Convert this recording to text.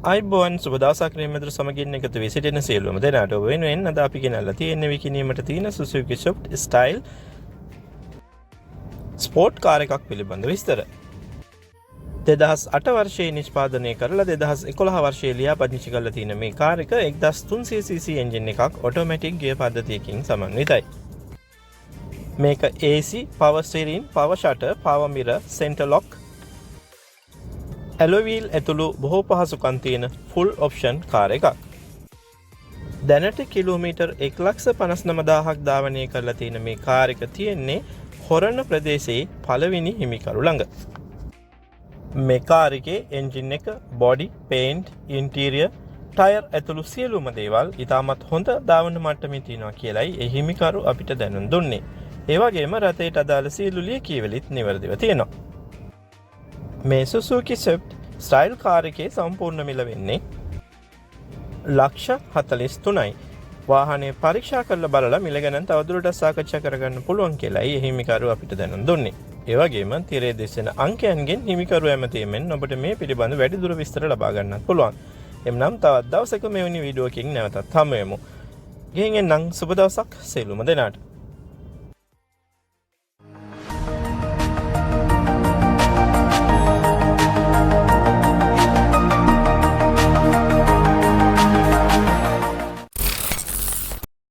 අයිබෝන් සුබ දවසක් රියමදුර සමගින් එකතු වී සිටින සියලුම දෙනාට ඔබ වෙනුවෙන් අද අපි ගෙනල්ලා තියෙන්නේ විකිණීමට තියෙන Suzuki Swift Style sport car එකක් පිළිබඳ විස්තර. 2008 වර්ෂයේ නිෂ්පාදනය කරලා 2011 වර්ෂයේ ලියාපදිංචි කරලා තියෙන මේ කාර් එක 1300cc එන්ජින් එකක් ඔටෝමැටික් ගියර් පද්ධතියකින් සමන්විතයි. මේක AC, power steering, power shutter, power mirror, center lock, alloy wheel ඇතුළු බොහෝ පහසුකම් තියෙන full option කාර් එකක්. දැනට කිලෝමීටර් 1,59,000ක් ධාවනය කරලා තියෙන මේ කාර් එක තියෙන්නේ horana ප්‍රදේශයේ පළවෙනි හිමිකරු ළඟ. මේ කාර් එකේ එන්ජින් එක, body, paint, interior, tyre ඇතුළු සියලුම දේවල් ඉතාමත් හොඳ ධාවන මට්ටමේ තියෙනවා කියලයි ඒ හිමිකරු අපිට දැනුම් දුන්නේ. ඒ වගේම රථයට අදාළ සියලු ලියකියවිලිත් නිවැරදිව තියෙනවා. මේ Suzuki Swift Style කාර් එකේ සම්පූර්ණ මිල වෙන්නේ $43,00,000යි. වාහනය පරීක්ෂා කරලා බලලා මිල ගැන තවදුරටත් සාකච්ඡා කරගන්න පුළුවන් කියලායි ඒ හිමිකරු අපිට දැනුම් දුන්නේ. ඒ වගේම තිරේ දෙසෙන අංකයන්ගෙන් හිමිකරු ඇමතීමෙන් ඔබට මේ පිළිබඳ වැඩිදුර විස්තර ලබා ගන්නත් පුළුවන්. එම්නම් තවත් දවසක මෙවැනි වීඩියෝකින් නැවතත් හමු වෙමු. ගෙහින් එන්නම් සුබ දවසක් සියලුම දෙනාට.